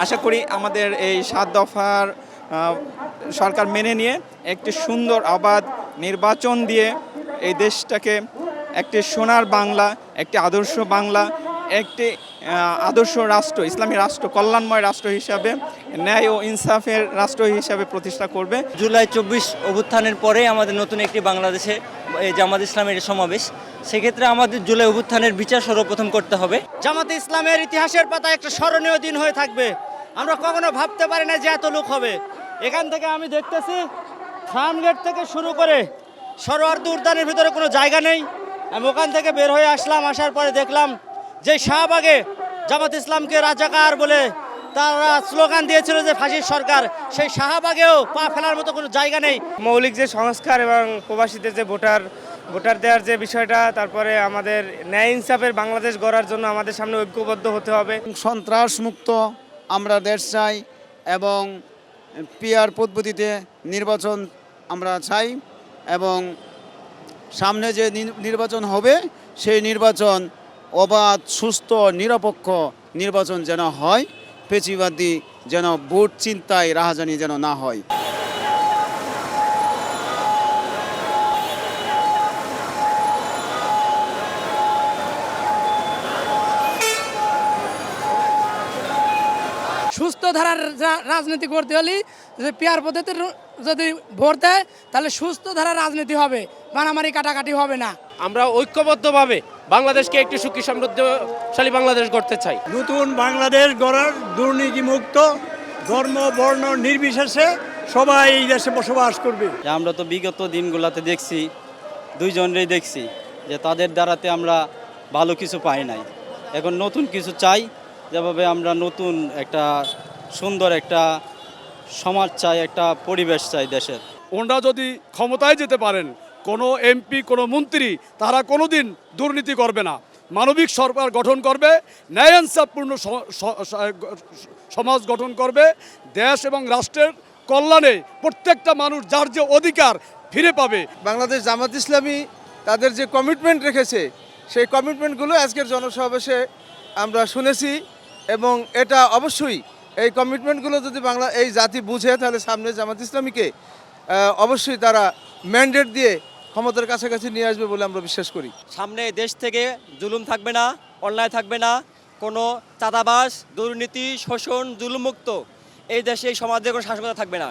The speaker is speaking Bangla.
আশা করি আমাদের এই 7 দফার সরকার মেনে নিয়ে একটি সুন্দর অবাধ নির্বাচন দিয়ে এই দেশটাকে একটি সোনার বাংলা, একটি আদর্শ বাংলা, একটি আদর্শ রাষ্ট্র, ইসলামী রাষ্ট্র, কল্যাণময় রাষ্ট্র হিসাবে, ন্যায় ও ইনসাফের রাষ্ট্র হিসাবে প্রতিষ্ঠা করবে। জুলাই 24 অভ্যুত্থানের পরে আমাদের নতুন একটি বাংলাদেশে এই জামাত ইসলামের সমাবেশ, সেক্ষেত্রে আমাদের জুলাই অভ্যুত্থানের বিচার সর্বপ্রথম করতে হবে। জামাত ইসলামের ইতিহাসের পাতা একটা স্মরণীয় দিন হয়ে থাকবে। আমরা কখনো ভাবতে পারি না যে এত লোক হবে। এখান থেকে আমি দেখতেছি ফার্ম গেট থেকে শুরু করে সরোয়ার্দী উদ্যানের ভিতরে কোনো জায়গা নেই। আমি ওখান থেকে বের হয়ে আসলাম, আসার পরে দেখলাম যে শাহবাগে জামাত ইসলামকে রাজাকার বলে তারা স্লোগান দিয়েছিল যে ফাঁসির সরকার, সেই শাহবাগেও পা ফেলার মতো কোনো জায়গা নেই। মৌলিক যে সংস্কার এবং প্রবাসীদের যে ভোটার দেওয়ার যে বিষয়টা, তারপরে আমাদের ন্যায় ইনসাফের বাংলাদেশ গড়ার জন্য আমাদের সামনে ঐক্যবদ্ধ হতে হবে। সন্ত্রাস মুক্ত আমরা দেশ চাই এবং পিআর পদ্ধতিতে নির্বাচন আমরা চাই এবং সামনে যে নির্বাচন হবে সেই নির্বাচন অবাধ, সুস্থ, নিরপেক্ষ নির্বাচন যেন হয়, পেচিবাদী যেন ভোট চিন্তায় রাহাজানি যেন না হয়। সুস্থ ধারার রাজনীতি করতে হলে যে পিয়ার পদ্ধতির যদি ভোট দেয় তাহলে সুস্থ ধারার রাজনীতি হবে, মারামারি কাটাকাটি হবে না। আমরা ঐক্যবদ্ধভাবে বাংলাদেশকে একটি সুখী সমৃদ্ধশালী বাংলাদেশ গড়তে চাই। নতুন বাংলাদেশ গড়ার, দুর্নীতিমুক্ত, ধর্ম বর্ণ নির্বিশেষে সবাই এই দেশে বসবাস করবে। আমরা তো বিগত দিনগুলোতে দেখছি, দুইজনেরই দেখছি যে তাদের দ্বারাতে আমরা ভালো কিছু পাই নাই। এখন নতুন কিছু চাই, যেভাবে আমরা নতুন একটা সুন্দর একটা সমাজ চাই, একটা পরিবেশ চাই দেশের। ওনারা যদি ক্ষমতায় যেতে পারেন, কোনো এমপি, কোনো মন্ত্রী, তারা কোনোদিন দুর্নীতি করবে না, মানবিক সরকার গঠন করবে, ন্যায় ইনসাফপূর্ণ সমাজ গঠন করবে, দেশ এবং রাষ্ট্রের কল্যাণে প্রত্যেকটা মানুষ যার যে অধিকার ফিরে পাবে। বাংলাদেশ জামাত ইসলামী তাদের যে কমিটমেন্ট রেখেছে, সেই কমিটমেন্টগুলো আজকের জনসমাবেশে আমরা শুনেছি এবং এটা অবশ্যই এই কমিটমেন্টগুলো যদি এই জাতি বুঝে, তাহলে সামনে জামাত ইসলামীকে অবশ্যই তারা ম্যান্ডেট দিয়ে ক্ষমতার কাছাকাছি নিয়ে আসবে বলে আমরা বিশ্বাস করি। সামনে দেশ থেকে জুলুম থাকবে না, অন্যায় থাকবে না, কোনো চাঁদাবাজ, দুর্নীতি, শোষণ, জুলুমমুক্ত এই দেশে, এই সমাজে কোনো শাসনতা থাকবে না।